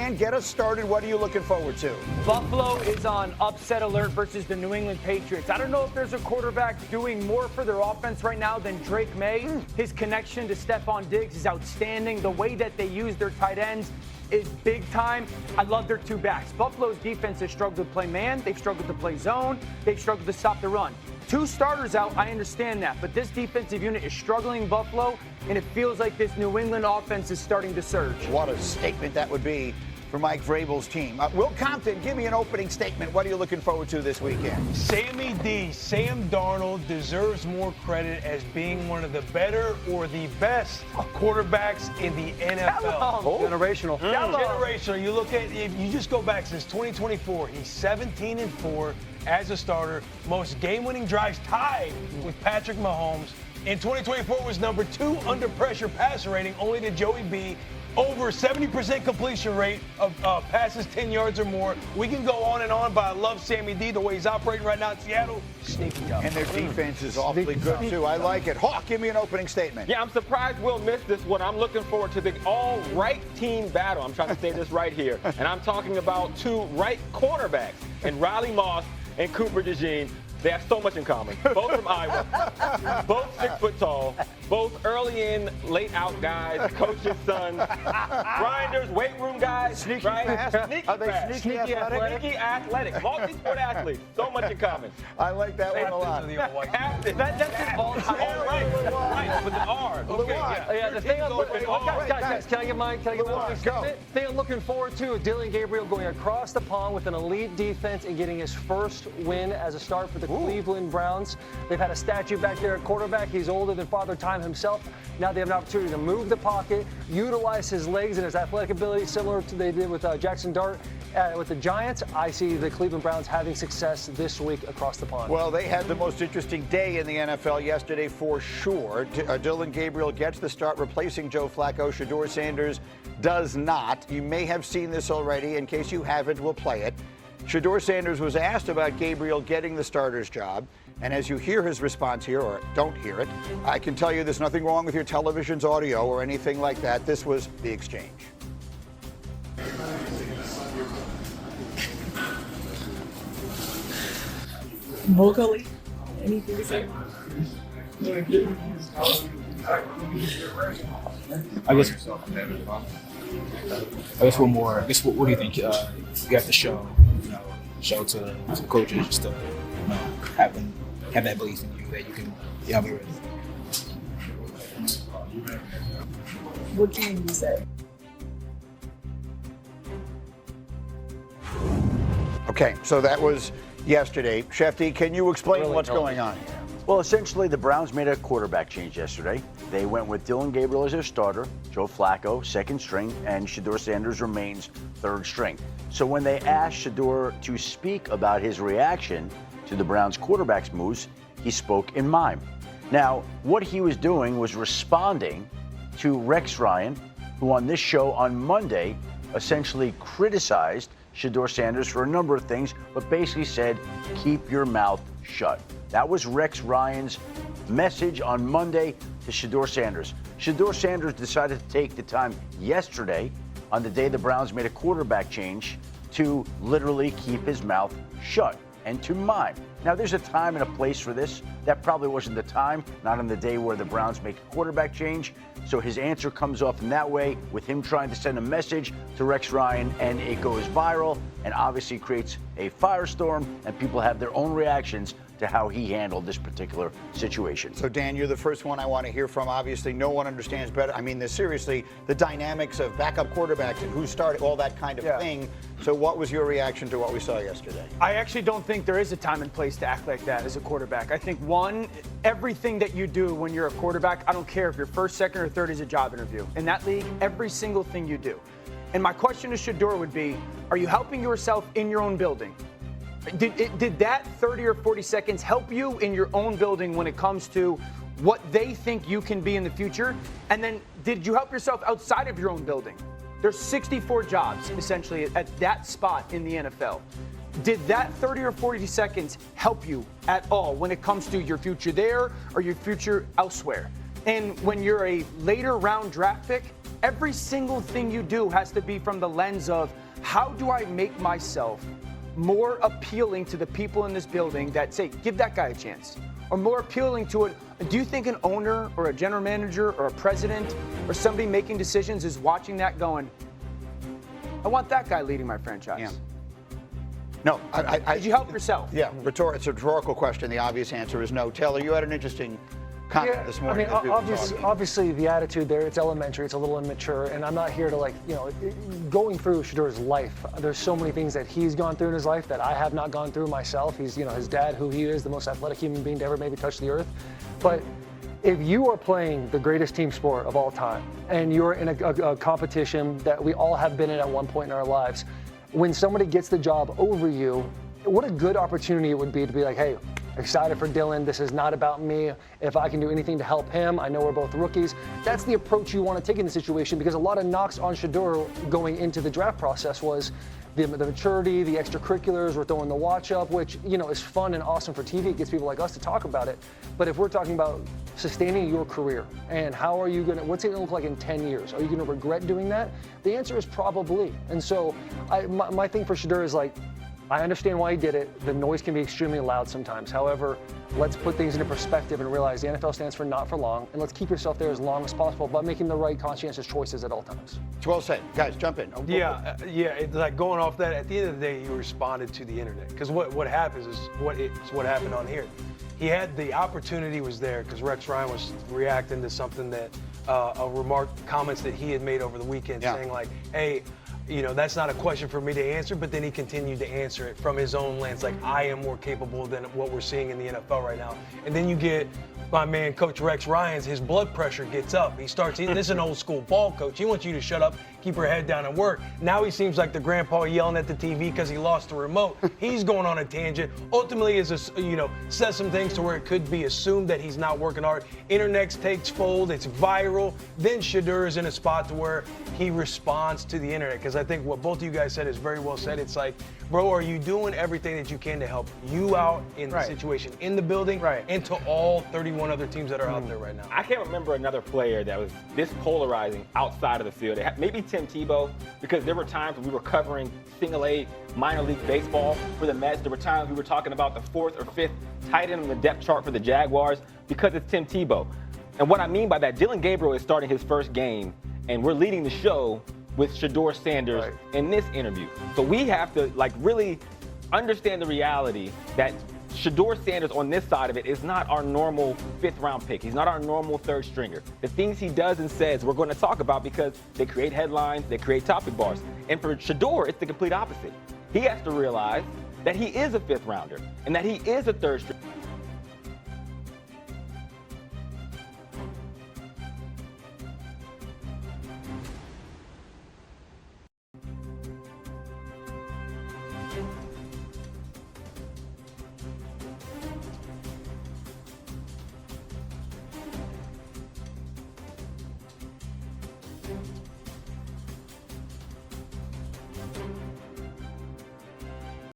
man. Get us started. What are you looking forward to? Buffalo is on upset alert versus the New England Patriots. I don't know if there's a quarterback doing more for their offense right now than Drake May. His connection to Stephon Diggs is outstanding. The way that they use their tight ends is big time. I love their two backs. Buffalo's defense has struggled to play man. They've struggled to play zone. They've struggled to stop the run. Two starters out, I understand that. But this defensive unit is struggling Buffalo, and it feels like this New England offense is starting to surge. What a statement that would be for Mike Vrabel's team. Will Compton, give me an opening statement. What are you looking forward to this weekend? Sammy D, Sam Darnold deserves more credit as being one of the better or the best quarterbacks in the NFL. Generational. Generational. You look at, if you just go back since 2024, he's 17-4 as a starter. Most game-winning drives tied with Patrick Mahomes. In 2024 was number 2 under pressure passer rating, only to Joey B. Over 70% completion rate of passes 10 yards or more. We can go on and on, but I love Sammy D, the way he's operating right now in Seattle. Sneaky tough. And their defense is awfully good, too. I like it. Hawk, give me an opening statement. Yeah, I'm surprised Will missed this one. I'm looking forward to the all-right team battle. I'm trying to say this right here. And I'm talking about two right cornerbacks, and Riley Moss and Cooper DeJean. They have so much in common. Both from Iowa. Both 6 foot tall. Both early in, late out guys. Coach's sons. Grinders, weight room guys. Sneaky right? fast. Sneaky Are they fast. sneaky athletic? Sneaky athletic. Multi-sport athletes. So much in common. I like that one a lot. Captain. That's an all-time. Right, with an R. Okay, Yeah, the thing I'm looking guys, can I get mine? Can I get mine? Go. The thing I'm looking forward to is Dylan Gabriel going across the pond with an elite defense and getting his first win as a start for the Cleveland Browns. They've had a statue back there at quarterback. He's older than Father Time himself. Now they have an opportunity to move the pocket, utilize his legs and his athletic ability, similar to they did with Jackson Dart with the Giants. I see the Cleveland Browns having success this week across the pond. Well, they had the most interesting day in the NFL yesterday for sure. Dylan Gabriel gets the start replacing Joe Flacco. Shadur Sanders does not. You may have seen this already. In case you haven't, we'll play it. Shadur Sanders was asked about Gabriel getting the starter's job. And as you hear his response here, or don't hear it, I can tell you there's nothing wrong with your television's audio or anything like that. This was the exchange. Vocally, anything to say? I guess one more. I guess what do you think? You have to show to the coaches just to have that belief in you that you can be ready. What can you say? Okay, so that was yesterday. Shefty, can you explain what's going on here? Well, essentially, the Browns made a quarterback change yesterday. They went with Dylan Gabriel as their starter, Joe Flacco, second string, and Shadur Sanders remains third string. So when they asked Shadur to speak about his reaction to the Browns' quarterback's moves, he spoke in mime. Now, what he was doing was responding to Rex Ryan, who on this show on Monday essentially criticized Shadur Sanders for a number of things, but basically said, keep your mouth shut. That was Rex Ryan's message on Monday to Shadur Sanders. Shadur Sanders decided to take the time yesterday, on the day the Browns made a quarterback change, to literally keep his mouth shut and to mime. Now, there's a time and a place for this. That probably wasn't the time, not on the day where the Browns make a quarterback change. So his answer comes off in that way, with him trying to send a message to Rex Ryan, and it goes viral and obviously creates a firestorm, and people have their own reactions to how he handled this particular situation. So, Dan, you're the first one I want to hear from. Obviously, no one understands better. I mean, seriously, the dynamics of backup quarterbacks and who started, all that kind of thing. So what was your reaction to what we saw yesterday? I actually don't think there is a time and place to act like that as a quarterback. I think, one, everything that you do when you're a quarterback, I don't care if you're first, second, or third, is a job interview. In that league, every single thing you do. And my question to Shadur would be, are you helping yourself in your own building? Did that 30 or 40 seconds help you in your own building when it comes to what they think you can be in the future? And then did you help yourself outside of your own building? There's 64 jobs, essentially, at that spot in the NFL. Did that 30 or 40 seconds help you at all when it comes to your future there or your future elsewhere? And when you're a later round draft pick, Every single thing you do has to be from the lens of how do I make myself more appealing to the people in this building that say, give that guy a chance, or more appealing to it. Do you think an owner or a general manager or a president or somebody making decisions is watching that going, I want that guy leading my franchise? Yeah. No, Did you help yourself? Yeah, it's a rhetorical question. The obvious answer is no. Taylor, you had an interesting comment this morning. I mean, obviously the attitude there, it's elementary, it's a little immature, and I'm not here to going through Shadeur's life. There's so many things that he's gone through in his life that I have not gone through myself. He's, his dad, who he is, the most athletic human being to ever maybe touch the earth. But if you are playing the greatest team sport of all time, and you're in a competition that we all have been in at one point in our lives, when somebody gets the job over you, what a good opportunity it would be to be like, hey, excited for Dylan. This is not about me. If I can do anything to help him, I know we're both rookies. That's the approach you want to take in the situation, because a lot of knocks on Shedeur going into the draft process was the maturity, the extracurriculars, we're throwing the watch up, which, is fun and awesome for TV. It gets people like us to talk about it. But if we're talking about sustaining your career and what's it going to look like in 10 years? Are you going to regret doing that? The answer is probably. And so my thing for Shedeur is I understand why he did it. The noise can be extremely loud sometimes. However, let's put things into perspective and realize the NFL stands for not for long, and let's keep yourself there as long as possible by making the right conscientious choices at all times. It's well said. Guys, jump in. Yeah. It's like going off that, at the end of the day, you responded to the internet. Because what happens is what happened on here. He had the opportunity was there because Rex Ryan was reacting to something that, comments that he had made over the weekend, saying like, hey, that's not a question for me to answer, but then he continued to answer it from his own lens, like I am more capable than what we're seeing in the NFL right now. And then you get my man, Coach Rex Ryan's, his blood pressure gets up. He starts, this is an old school ball coach. He wants you to shut up, keep your head down and work. Now he seems like the grandpa yelling at the TV because he lost the remote. He's going on a tangent. Ultimately, says some things to where it could be assumed that he's not working hard. Internet takes fold, it's viral. Then Shedeur is in a spot to where he responds to the internet. Because I think what both of you guys said is very well said. It's like, bro, are you doing everything that you can to help you out in the situation, in the building, and to all 31 other teams that are out there right now? I can't remember another player that was this polarizing outside of the field. Maybe Tim Tebow, because there were times when we were covering single-A minor league baseball for the Mets. There were times we were talking about the 4th or 5th tight end on the depth chart for the Jaguars because it's Tim Tebow. And what I mean by that, Dylan Gabriel is starting his first game, and we're leading the show with Shadur Sanders in this interview. So we have to really understand the reality that Shadur Sanders on this side of it is not our normal 5th round pick. He's not our normal 3rd stringer. The things he does and says we're going to talk about because they create headlines, they create topic bars. And for Shadur, it's the complete opposite. He has to realize that he is a 5th rounder and that he is a 3rd stringer.